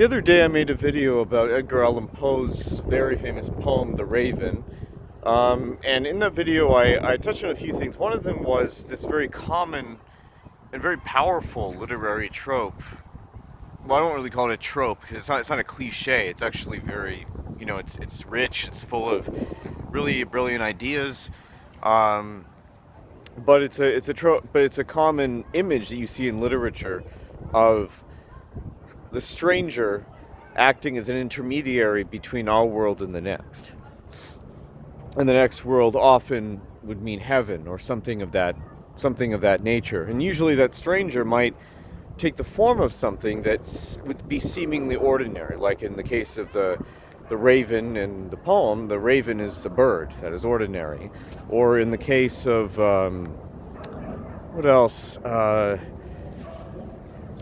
The other day I made a video about Edgar Allan Poe's very famous poem, The Raven. And in that video I touched on a few things. One of them was this very common and very powerful literary trope. Well, I don't really call it a trope because it's not a cliche. It's actually very, it's rich, it's full of really brilliant ideas. Um, but it's a trope, but it's a common image that you see in literature of the stranger acting as an intermediary between our world and the next. And the next world often would mean heaven or something of that nature. And usually that stranger might take the form of something that would be seemingly ordinary, like in the case of the raven in the poem. The raven is the bird that is ordinary. Or in the case of what else?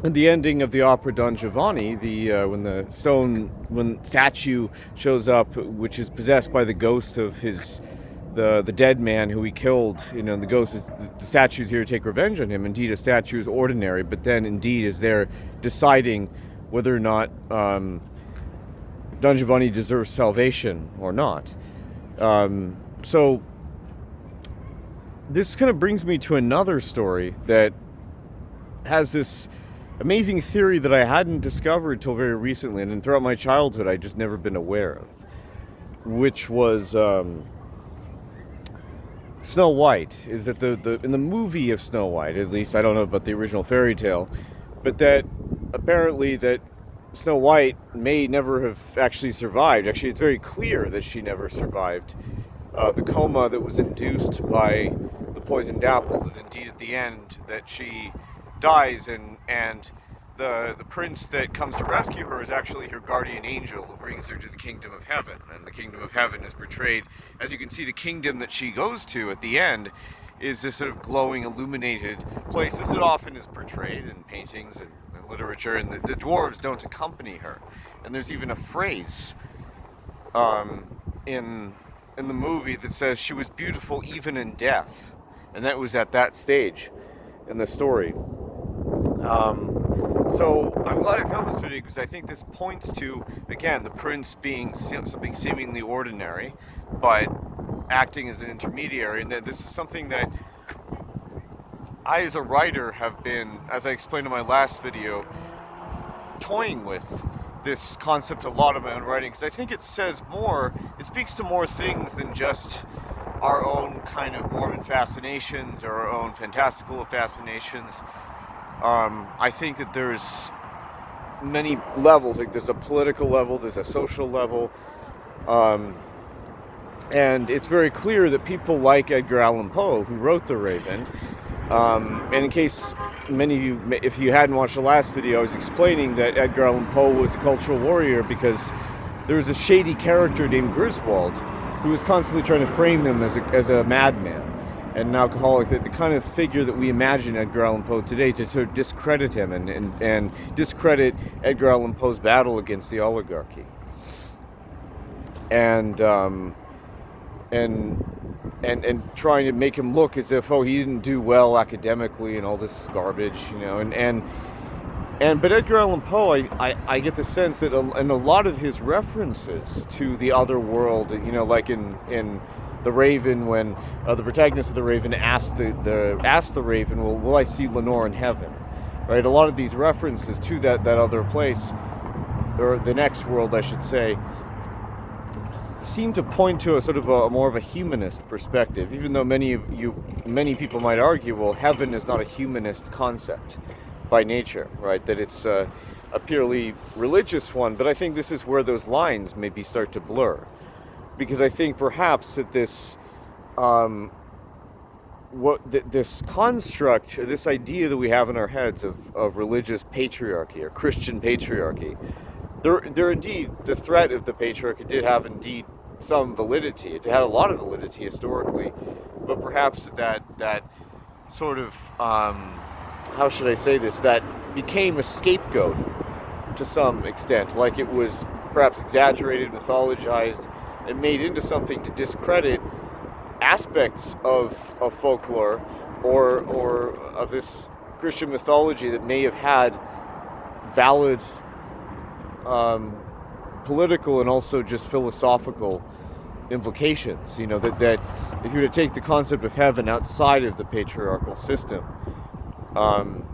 At the ending of the opera Don Giovanni, when statue shows up, which is possessed by the ghost of the dead man who he killed, the ghost is, the statue is here to take revenge on him. Indeed, a statue is ordinary, but then indeed is there deciding whether or not Don Giovanni deserves salvation or not. So this kind of brings me to another story that has this amazing theory that I hadn't discovered till very recently, and then throughout my childhood I'd just never been aware of, which was Snow White. Is that in the movie of Snow White, at least, I don't know about the original fairy tale, but that apparently that Snow White may never have actually survived. Actually, it's very clear that she never survived the coma that was induced by the poisoned apple, and indeed at the end that she dies, and the prince that comes to rescue her is actually her guardian angel who brings her to the kingdom of heaven. And the kingdom of heaven is portrayed, as you can see, the kingdom that she goes to at the end is this sort of glowing, illuminated place. This often is portrayed in paintings and literature, and the dwarves don't accompany her. And there's even a phrase in the movie that says she was beautiful even in death, and that was at that stage in the story. So I'm glad I found this video, because I think this points to, again, the prince being something seemingly ordinary, but acting as an intermediary, and that this is something that I, as a writer, have been, as I explained in my last video, toying with this concept a lot of my own writing, because I think it speaks to more things than just our own kind of morbid fascinations or our own fantastical fascinations. I think that there's many levels. Like, there's a political level, there's a social level, and it's very clear that people like Edgar Allan Poe, who wrote The Raven, and in case many of you, if you hadn't watched the last video, I was explaining that Edgar Allan Poe was a cultural warrior because there was a shady character named Griswold who was constantly trying to frame him as a madman and an alcoholic, the kind of figure that we imagine Edgar Allan Poe today, to sort of discredit him and discredit Edgar Allan Poe's battle against the oligarchy. And trying to make him look as if, he didn't do well academically and all this garbage, but Edgar Allan Poe, I get the sense that in a lot of his references to the other world, like in The Raven, when the protagonist of The Raven asked the Raven, well, will I see Lenore in heaven? Right? A lot of these references to that other place, or the next world, I should say, seem to point to a sort of a more of a humanist perspective, even though many people might argue, well, heaven is not a humanist concept by nature, right? That it's a purely religious one. But I think this is where those lines maybe start to blur, because I think perhaps that this this construct, this idea that we have in our heads of religious patriarchy or Christian patriarchy, there indeed, the threat of the patriarchy did have indeed some validity. It had a lot of validity historically, but perhaps that sort of how should I say this, that became a scapegoat to some extent, like it was perhaps exaggerated, mythologized, and made into something to discredit aspects of folklore or of this Christian mythology that may have had valid um, political and also just philosophical implications. That if you were to take the concept of heaven outside of the patriarchal system, um,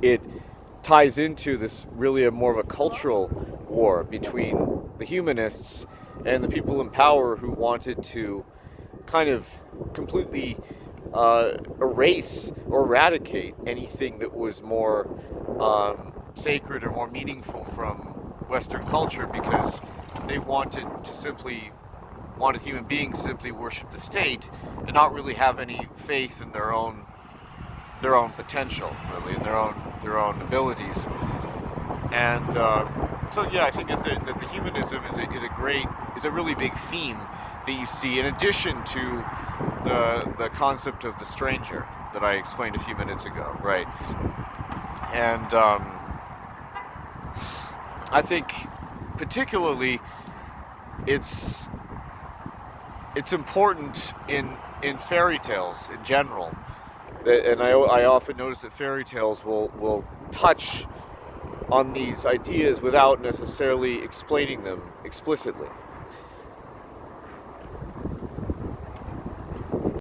it ties into this really a more of a cultural war between the humanists and the people in power who wanted to kind of completely erase or eradicate anything that was more sacred or more meaningful from Western culture, because they wanted human beings to simply worship the state and not really have any faith in their own potential, really, in their own abilities. And so, yeah, I think that the humanism is a really big theme that you see, in addition to the concept of the stranger that I explained a few minutes ago, right? And I think particularly it's important in fairy tales in general. And I often notice that fairy tales will touch on these ideas without necessarily explaining them explicitly.